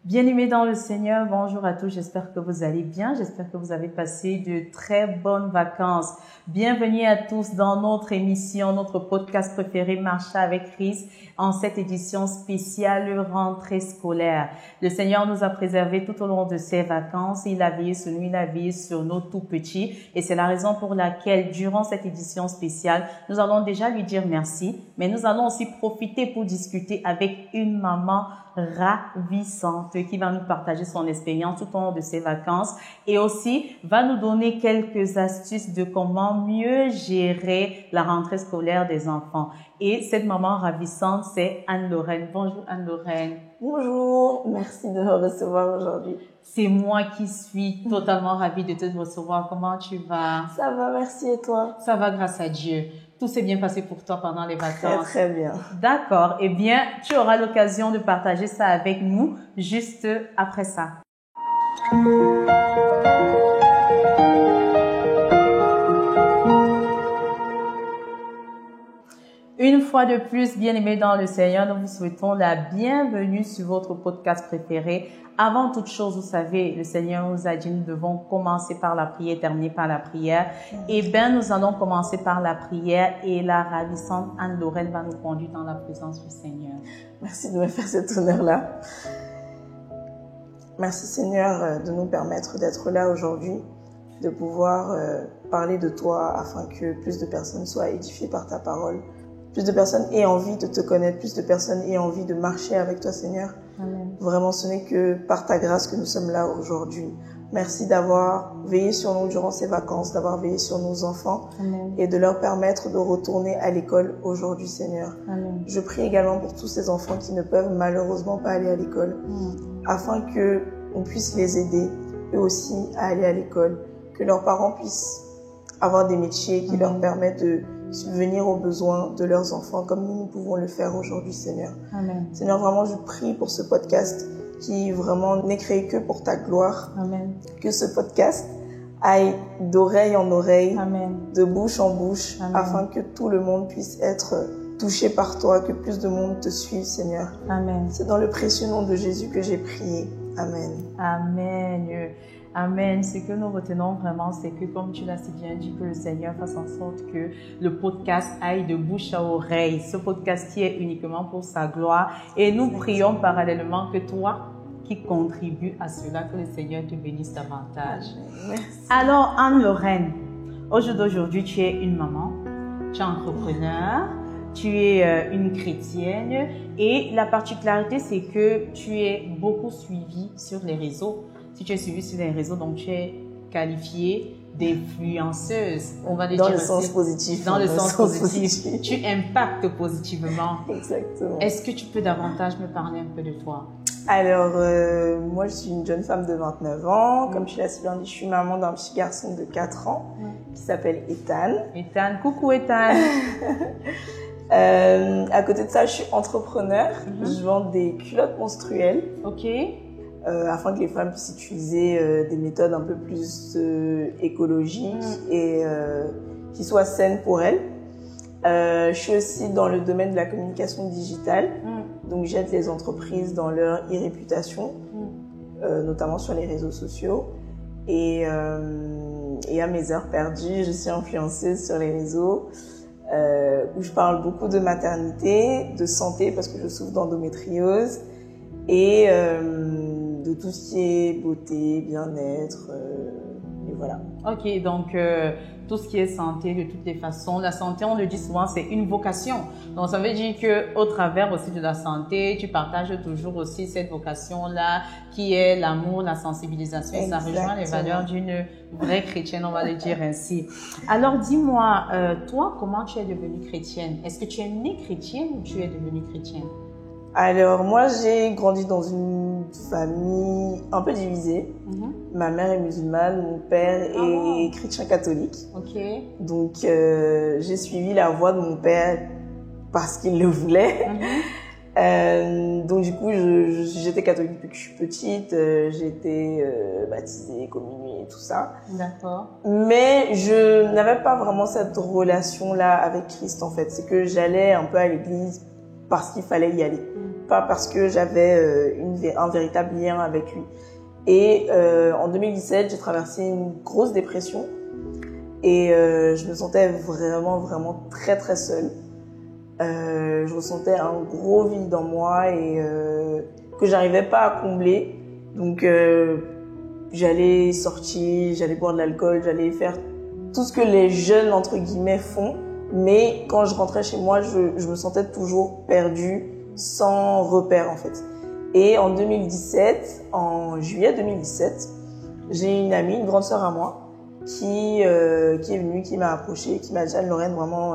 Bien-aimés dans le Seigneur, bonjour à tous, j'espère que vous allez bien, j'espère que vous avez passé de très bonnes vacances. Bienvenue à tous dans notre émission, notre podcast préféré Marcher avec Christ, en cette édition spéciale rentrée scolaire. Le Seigneur nous a préservés tout au long de ces vacances, il a veillé sur nous, il a veillé sur nos tout petits et c'est la raison pour laquelle durant cette édition spéciale, nous allons déjà lui dire merci, mais nous allons aussi profiter pour discuter avec une maman ravissante qui va nous partager son expérience tout au long de ses vacances et aussi va nous donner quelques astuces de comment mieux gérer la rentrée scolaire des enfants. Et cette maman ravissante, c'est Anne-Lorraine. Bonjour Anne-Lorraine. Bonjour, merci de me recevoir aujourd'hui. C'est moi qui suis totalement ravie de te recevoir. Comment tu vas? Ça va, merci, et toi? Ça va, grâce à Dieu. Tout s'est bien passé pour toi pendant les vacances? Très bien. D'accord. Eh bien, tu auras l'occasion de partager ça avec nous juste après ça. Une fois de plus, bien-aimés dans le Seigneur, nous vous souhaitons la bienvenue sur votre podcast préféré. Avant toute chose, vous savez, le Seigneur nous a dit nous devons commencer par la prière, terminer par la prière. Eh bien, nous allons commencer par la prière et la ravissante Anne-Lorraine va nous conduire dans la présence du Seigneur. Merci de me faire cet honneur-là. Merci Seigneur de nous permettre d'être là aujourd'hui, de pouvoir parler de toi afin que plus de personnes soient édifiées par ta parole. Plus de personnes aient envie de te connaître, plus de personnes aient envie de marcher avec toi, Seigneur. Amen. Vraiment, ce n'est que par ta grâce que nous sommes là aujourd'hui. Merci d'avoir veillé sur nous durant ces vacances, d'avoir veillé sur nos enfants. Amen. Et de leur permettre de retourner à l'école aujourd'hui, Seigneur. Amen. Je prie également pour tous ces enfants qui ne peuvent malheureusement pas aller à l'école, afin que on puisse les aider, eux aussi, à aller à l'école, que leurs parents puissent avoir des métiers qui leur permettent de subvenir aux besoins de leurs enfants comme nous pouvons le faire aujourd'hui, Seigneur. Amen. Seigneur, vraiment, je prie pour ce podcast qui vraiment n'est créé que pour ta gloire. Amen. Que ce podcast aille d'oreille en oreille, Amen. de bouche en bouche, Amen. afin que tout le monde puisse être touché par toi, que plus de monde te suive, Seigneur. Amen. C'est dans le précieux nom de Jésus que j'ai prié. Amen. Amen. Amen. Ce que nous retenons vraiment, c'est que comme tu l'as si bien dit, que le Seigneur fasse en sorte que le podcast aille de bouche à oreille. Ce podcast qui est uniquement pour sa gloire. Et nous prions parallèlement que toi qui contribues à cela, que le Seigneur te bénisse davantage. Merci. Alors Anne-Lorraine, au jour d'aujourd'hui, tu es une maman, tu es entrepreneur, tu es une chrétienne et la particularité, c'est que tu es beaucoup suivie sur les réseaux. Si tu es suivie sur les réseaux, donc tu es qualifiée d'influenceuse. On va le Dans dire le sens positif. Dans le sens positif. Tu impactes positivement. Exactement. Est-ce que tu peux davantage me parler un peu de toi? Alors, moi, je suis une jeune femme de 29 ans. Comme tu l'as si bien dit, je suis maman d'un petit garçon de 4 ans qui s'appelle Ethan. Ethan, coucou Ethan. À côté de ça, je suis entrepreneur. Je vends des culottes menstruelles. Ok. Afin que les femmes puissent utiliser des méthodes un peu plus écologiques et qui soient saines pour elles. Je suis aussi dans le domaine de la communication digitale. Donc, j'aide les entreprises dans leur e-réputation, notamment sur les réseaux sociaux. Et à mes heures perdues, je suis influenceuse sur les réseaux où je parle beaucoup de maternité, de santé parce que je souffre d'endométriose et de tout ce qui est beauté, bien-être, et voilà. Ok, donc tout ce qui est santé de toutes les façons. La santé, on le dit souvent, c'est une vocation. Donc ça veut dire que au travers aussi de la santé, tu partages toujours aussi cette vocation-là qui est l'amour, la sensibilisation. Et ça rejoint les valeurs d'une vraie chrétienne, on va le dire ainsi. Alors dis-moi, toi, comment tu es devenue chrétienne? Est-ce que tu es née chrétienne ou tu es devenue chrétienne? Alors moi, j'ai grandi dans une famille un peu divisée. Ma mère est musulmane, mon père est chrétien catholique. Ok. Donc j'ai suivi la voie de mon père parce qu'il le voulait. Donc du coup, j'étais catholique depuis que je suis petite. J'ai été baptisée, communiée et tout ça. D'accord. Mais je n'avais pas vraiment cette relation-là avec Christ en fait. C'est que j'allais un peu à l'église parce qu'il fallait y aller. pas parce que j'avais un véritable lien avec lui. Et en 2017, j'ai traversé une grosse dépression et je me sentais vraiment très très seule. Je ressentais un gros vide en moi et que j'arrivais pas à combler. Donc j'allais sortir, j'allais boire de l'alcool, j'allais faire tout ce que les jeunes entre guillemets font. Mais quand je rentrais chez moi, je me sentais toujours perdue, sans repère en fait. Et en 2017, en juillet 2017, j'ai une amie, une grande sœur à moi, qui est venue, qui m'a approchée, qui m'a dit Anne-Lorraine, vraiment,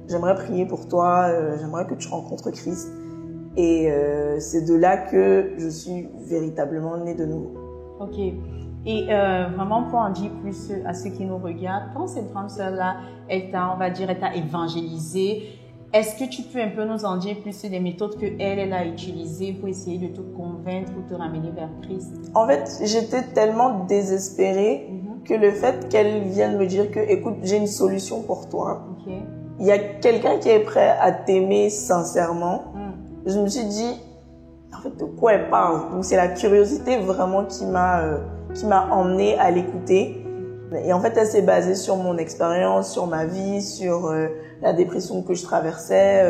j'aimerais prier pour toi, j'aimerais que tu rencontres Christ. Et c'est de là que je suis véritablement née de nouveau. Ok. Et vraiment pour en dire plus à ceux qui nous regardent, quand cette grande sœur-là, elle t'a évangélisé, est-ce que tu peux un peu nous en dire plus sur les méthodes que elle a utilisées pour essayer de te convaincre ou te ramener vers Christ? En fait, j'étais tellement désespérée que le fait qu'elle vienne me dire que, écoute, j'ai une solution pour toi. Okay. Il y a quelqu'un qui est prêt à t'aimer sincèrement. Je me suis dit, en fait, de quoi elle parle? Donc c'est la curiosité vraiment qui m'a emmenée à l'écouter. Et en fait, elle s'est basée sur mon expérience, sur ma vie, sur la dépression que je traversais.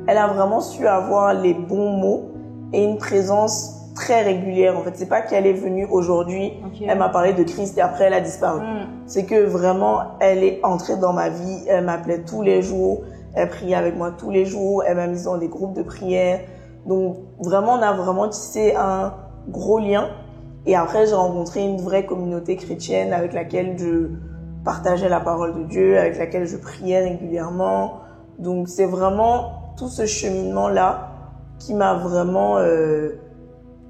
Elle a vraiment su avoir les bons mots et une présence très régulière. En fait, c'est pas qu'elle est venue aujourd'hui, elle m'a parlé de Christ et après elle a disparu. C'est que vraiment, elle est entrée dans ma vie, elle m'appelait tous les jours, elle priait avec moi tous les jours, elle m'a mise dans des groupes de prière. Donc vraiment, on a vraiment tissé un gros lien. Et après, j'ai rencontré une vraie communauté chrétienne avec laquelle je partageais la parole de Dieu, avec laquelle je priais régulièrement. Donc, c'est vraiment tout ce cheminement-là qui m'a vraiment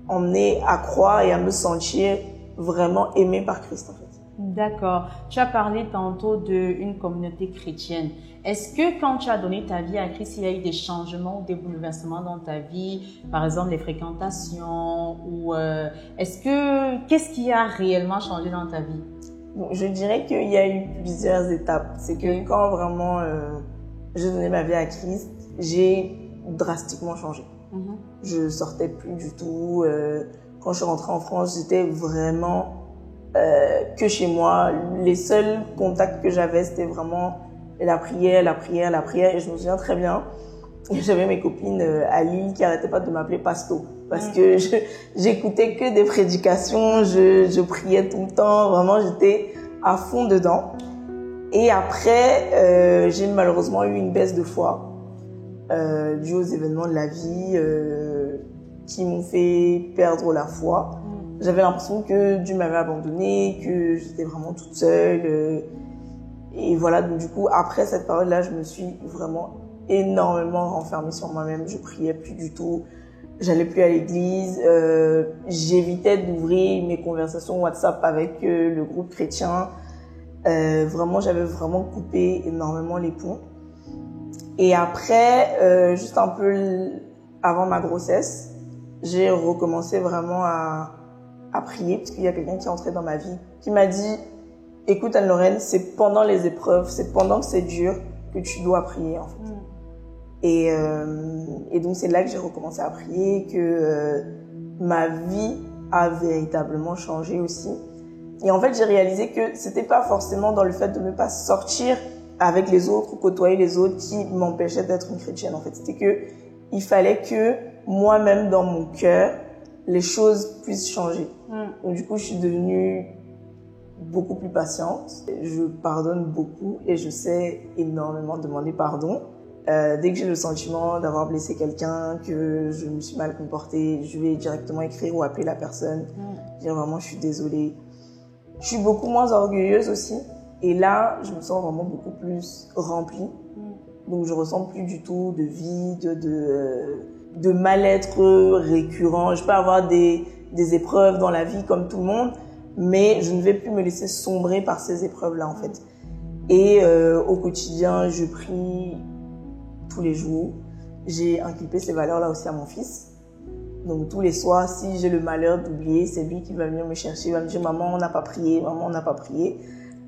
emmené à croire et à me sentir vraiment aimée par Christ, en fait. D'accord. Tu as parlé tantôt d'une communauté chrétienne. Est-ce que quand tu as donné ta vie à Christ, il y a eu des changements ou des bouleversements dans ta vie, par exemple les fréquentations ou qu'est-ce qui a réellement changé dans ta vie? Bon, je dirais qu'il y a eu plusieurs étapes. C'est que quand vraiment j'ai donné ma vie à Christ, j'ai drastiquement changé. Je sortais plus du tout. Quand je suis rentrée en France, j'étais vraiment que chez moi. Les seuls contacts que j'avais, c'était vraiment la prière. Et je me souviens très bien, j'avais mes copines à Lille qui arrêtaient pas de m'appeler Pasto. Parce que j'écoutais que des prédications, je priais tout le temps. Vraiment, j'étais à fond dedans. Et après, j'ai malheureusement eu une baisse de foi due aux événements de la vie qui m'ont fait perdre la foi. J'avais l'impression que Dieu m'avait abandonnée, que j'étais vraiment toute seule. Et voilà, donc du coup, après cette période-là, je me suis vraiment énormément renfermée sur moi-même. Je priais plus du tout. J'allais plus à l'église. J'évitais d'ouvrir mes conversations WhatsApp avec le groupe chrétien. Vraiment, j'avais vraiment coupé énormément les ponts. Et après, juste un peu avant ma grossesse, j'ai recommencé vraiment à prier, parce qu'il y a quelqu'un qui est entré dans ma vie, qui m'a dit « Écoute Anne-Lorraine, c'est pendant les épreuves, c'est pendant que c'est dur que tu dois prier en fait. » Et donc c'est là que j'ai recommencé à prier, que ma vie a véritablement changé aussi. Et en fait, j'ai réalisé que c'était pas forcément dans le fait de ne pas sortir avec les autres ou côtoyer les autres qui m'empêchait d'être une chrétienne. En fait, c'était que il fallait que moi-même dans mon cœur, les choses puissent changer. Donc du coup, je suis devenue beaucoup plus patiente. Je pardonne beaucoup et je sais énormément demander pardon. Dès que j'ai le sentiment d'avoir blessé quelqu'un, que je me suis mal comportée, je vais directement écrire ou appeler la personne, dire vraiment je suis désolée. Je suis beaucoup moins orgueilleuse aussi. Et là, je me sens vraiment beaucoup plus remplie. Donc je ressens plus du tout de vide, de mal-être récurrent. Je peux avoir des épreuves dans la vie comme tout le monde, mais je ne vais plus me laisser sombrer par ces épreuves-là en fait. Et au quotidien, je prie tous les jours. J'ai inculpé ces valeurs-là aussi à mon fils. Donc tous les soirs, si j'ai le malheur d'oublier, c'est lui qui va venir me chercher, il va me dire « Maman, on n'a pas prié, maman, on n'a pas prié ».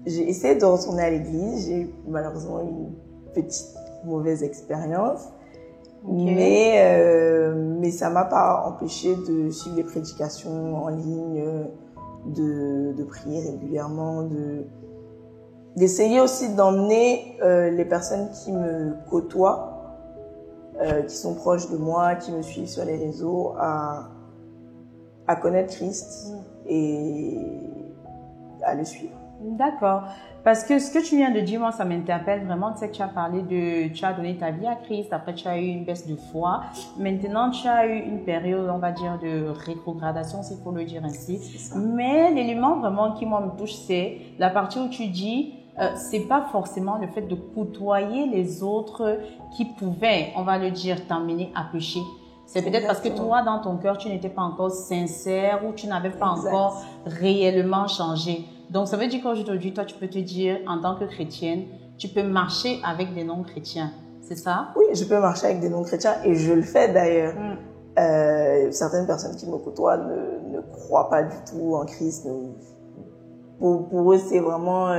J'ai essayé de retourner à l'église, j'ai malheureusement eu une petite mauvaise expérience. Mais ça m'a pas empêché de suivre les prédications en ligne, de prier régulièrement, d'essayer aussi d'emmener les personnes qui me côtoient, qui sont proches de moi, qui me suivent sur les réseaux, à connaître Christ et à le suivre. D'accord. Parce que ce que tu viens de dire, moi, ça m'interpelle vraiment. Tu sais que tu as parlé tu as donné ta vie à Christ, après tu as eu une baisse de foi. Maintenant, tu as eu une période, on va dire, de rétrogradation, s'il faut le dire ainsi. Mais l'élément vraiment qui, moi, me touche, c'est la partie où tu dis, c'est pas forcément le fait de côtoyer les autres qui pouvaient, on va le dire, t'emmener à pécher. C'est peut-être parce que toi, dans ton cœur, tu n'étais pas encore sincère ou tu n'avais pas encore réellement changé. Donc, ça veut dire qu'aujourd'hui, toi, tu peux te dire, en tant que chrétienne, tu peux marcher avec des non-chrétiens. C'est ça? Oui, je peux marcher avec des non-chrétiens et je le fais d'ailleurs. Certaines personnes qui me côtoient ne croient pas du tout en Christ. Pour eux, c'est vraiment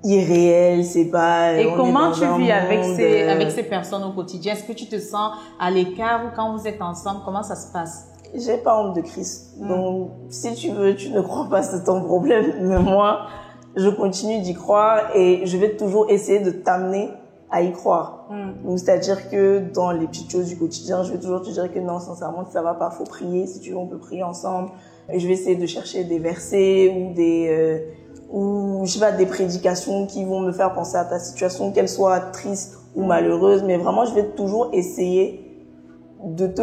irréel, c'est pas... Et comment tu vis avec ces personnes au quotidien? Est-ce que tu te sens à l'écart ou quand vous êtes ensemble, comment ça se passe? J'ai pas honte de Christ. Donc, si tu veux, tu ne crois pas, c'est ton problème. Mais moi, je continue d'y croire et je vais toujours essayer de t'amener à y croire. Donc, c'est-à-dire que dans les petites choses du quotidien, je vais toujours te dire que non, sincèrement, ça va pas, faut prier. Si tu veux, on peut prier ensemble. Et je vais essayer de chercher des versets ou je sais pas, des prédications qui vont me faire penser à ta situation, qu'elle soit triste ou malheureuse. Mais vraiment, je vais toujours essayer de te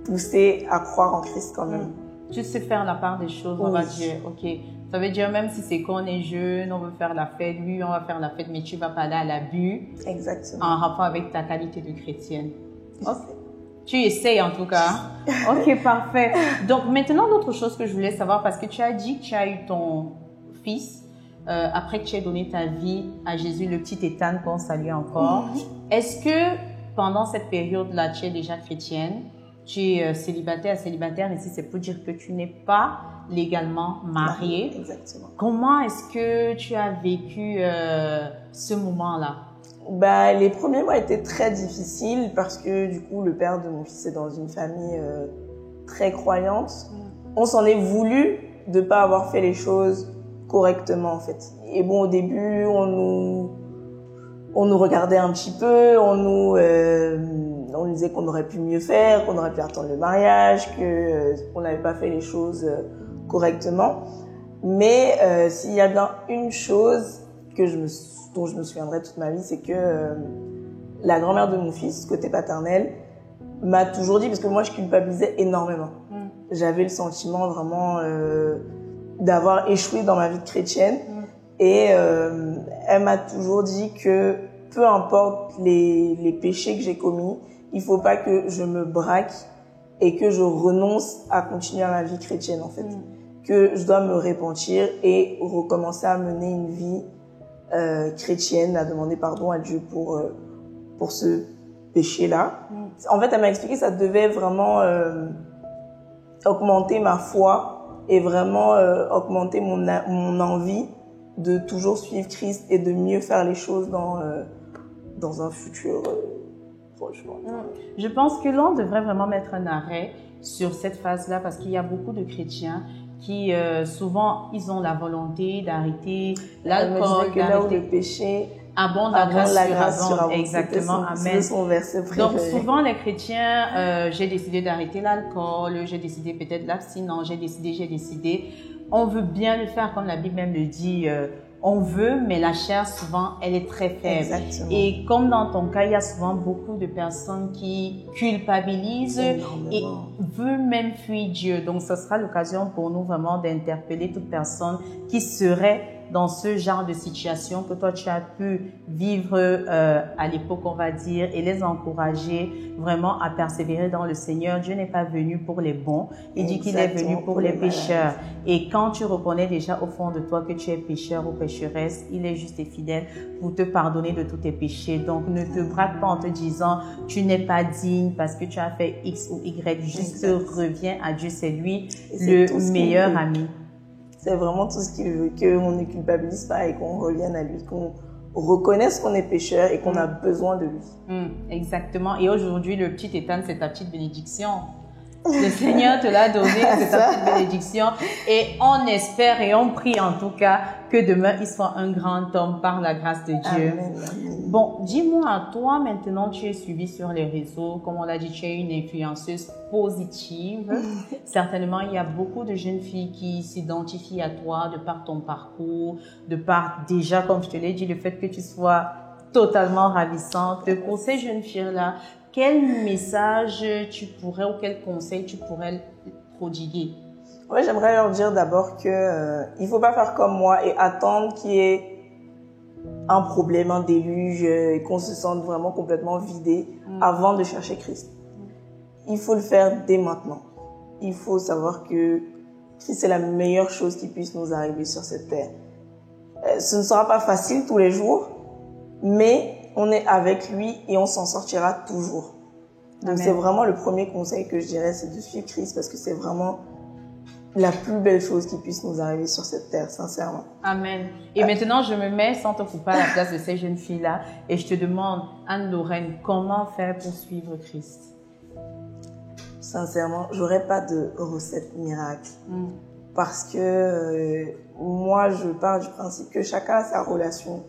pousser à croire en Christ quand même. Tu sais faire la part des choses, on va dire, ok. Ça veut dire même si c'est qu'on est jeune, on veut faire la fête, lui, on va faire la fête, mais tu vas pas aller à l'abus. Exactement. En rapport avec ta qualité de chrétienne. Okay. Tu essayes en tout cas. Ok, parfait. Donc maintenant, l'autre chose que je voulais savoir, parce que tu as dit que tu as eu ton fils, après que tu aies donné ta vie à Jésus, le petit Ethan qu'on salue encore. Est-ce que pendant cette période-là, tu es déjà chrétienne? Tu es célibataire, ici c'est pour dire que tu n'es pas légalement mariée. Exactement. Comment est-ce que tu as vécu ce moment-là? Les premiers mois étaient très difficiles parce que du coup le père de mon fils est dans une famille très croyante. On s'en est voulu de pas avoir fait les choses correctement en fait. Et bon, au début on nous regardait un petit peu, on nous disait qu'on aurait pu mieux faire, qu'on aurait pu attendre le mariage, qu'on n'avait pas fait les choses correctement. Mais s'il y a bien une chose dont je me souviendrai toute ma vie, c'est que la grand-mère de mon fils, côté paternel, m'a toujours dit, parce que moi je culpabilisais énormément. J'avais le sentiment vraiment d'avoir échoué dans ma vie de chrétienne. Et elle m'a toujours dit que peu importe les péchés que j'ai commis, il faut pas que je me braque et que je renonce à continuer ma vie chrétienne en fait. Que je dois me repentir et recommencer à mener une vie chrétienne, à demander pardon à Dieu pour ce péché-là. En fait, elle m'a expliqué que ça devait vraiment augmenter ma foi et vraiment augmenter mon envie de toujours suivre Christ et de mieux faire les choses dans un futur proche. Je pense que l'on devrait vraiment mettre un arrêt sur cette phase-là parce qu'il y a beaucoup de chrétiens qui souvent ils ont la volonté d'arrêter l'alcool, que là où le péché abonde la grâce sur abonde. Exactement, amen. Son verset préféré. Donc souvent les chrétiens, j'ai décidé d'arrêter l'alcool, j'ai décidé peut-être l'abstinence, j'ai décidé. On veut bien le faire comme la Bible même le dit. On veut, mais la chair, souvent, elle est très faible. Exactement. Et comme dans ton cas, il y a souvent beaucoup de personnes qui culpabilisent et veulent même fuir Dieu. Donc, ce sera l'occasion pour nous vraiment d'interpeller toute personne qui serait dans ce genre de situation que toi, tu as pu vivre à l'époque, on va dire, et les encourager vraiment à persévérer dans le Seigneur. Dieu n'est pas venu pour les bons. Il dit qu'il est venu pour les pécheurs. Et quand tu reconnais déjà au fond de toi que tu es pécheur ou pécheresse, il est juste et fidèle pour te pardonner de tous tes péchés. Donc, ne te braque pas en te disant tu n'es pas digne parce que tu as fait X ou Y. Juste reviens à Dieu. C'est lui le meilleur ami. C'est vraiment tout ce qu'il veut, qu'on ne culpabilise pas et qu'on revienne à lui, qu'on reconnaisse qu'on est pécheur et qu'on a besoin de lui. Exactement. Et aujourd'hui, le petit Ethan, c'est ta petite bénédiction. Le Seigneur te l'a donné, c'est ta petite bénédiction. Et on espère et on prie en tout cas que demain, il soit un grand homme par la grâce de Dieu. Amen. Bon, dis-moi, toi maintenant, tu es suivi sur les réseaux. Comme on l'a dit, tu es une influenceuse positive. Certainement, il y a beaucoup de jeunes filles qui s'identifient à toi de par ton parcours, de par déjà, comme je te l'ai dit, le fait que tu sois totalement ravissante. Pour ces jeunes filles-là, quel message tu pourrais ou quel conseil tu pourrais prodiguer? Ouais, j'aimerais leur dire d'abord que il faut pas faire comme moi et attendre qu'il y ait un problème, un déluge, et qu'on se sente vraiment complètement vidé avant de chercher Christ. Il faut le faire dès maintenant. Il faut savoir que Christ est la meilleure chose qui puisse nous arriver sur cette terre. Ce ne sera pas facile tous les jours, mais on est avec lui et on s'en sortira toujours. Donc c'est vraiment le premier conseil que je dirais, c'est de suivre Christ parce que c'est vraiment la plus belle chose qui puisse nous arriver sur cette terre, sincèrement. Amen. Et maintenant, je me mets sans te couper à la place de ces jeunes filles-là et je te demande, Anne-Lorraine, comment faire pour suivre Christ? Sincèrement, j'aurais pas de recette miracle. Parce que moi, je pars du principe que chacun a sa relation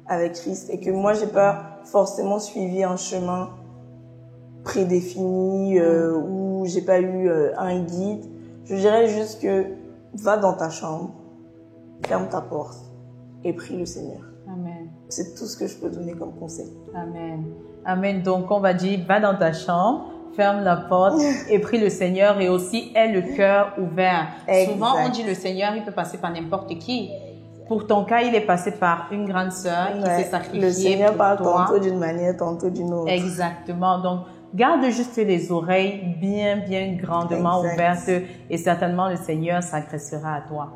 avec Christ et que moi, j'ai pas forcément suivi un chemin prédéfini où j'ai pas eu un guide. Je dirais juste que va dans ta chambre, ferme ta porte et prie le Seigneur. Amen. C'est tout ce que je peux donner comme conseil. Amen. Amen. Donc, on va dire, va dans ta chambre, ferme la porte et prie le Seigneur et aussi aie le cœur ouvert. Exact. Souvent, on dit le Seigneur, il peut passer par n'importe qui. Pour ton cas, il est passé par une grande sœur qui s'est sacrifiée. Le Seigneur pour parle toi. tantôt d'une manière, tantôt d'une autre. Exactement. Donc, garde juste les oreilles bien grandement ouvertes et certainement le Seigneur s'adressera à toi.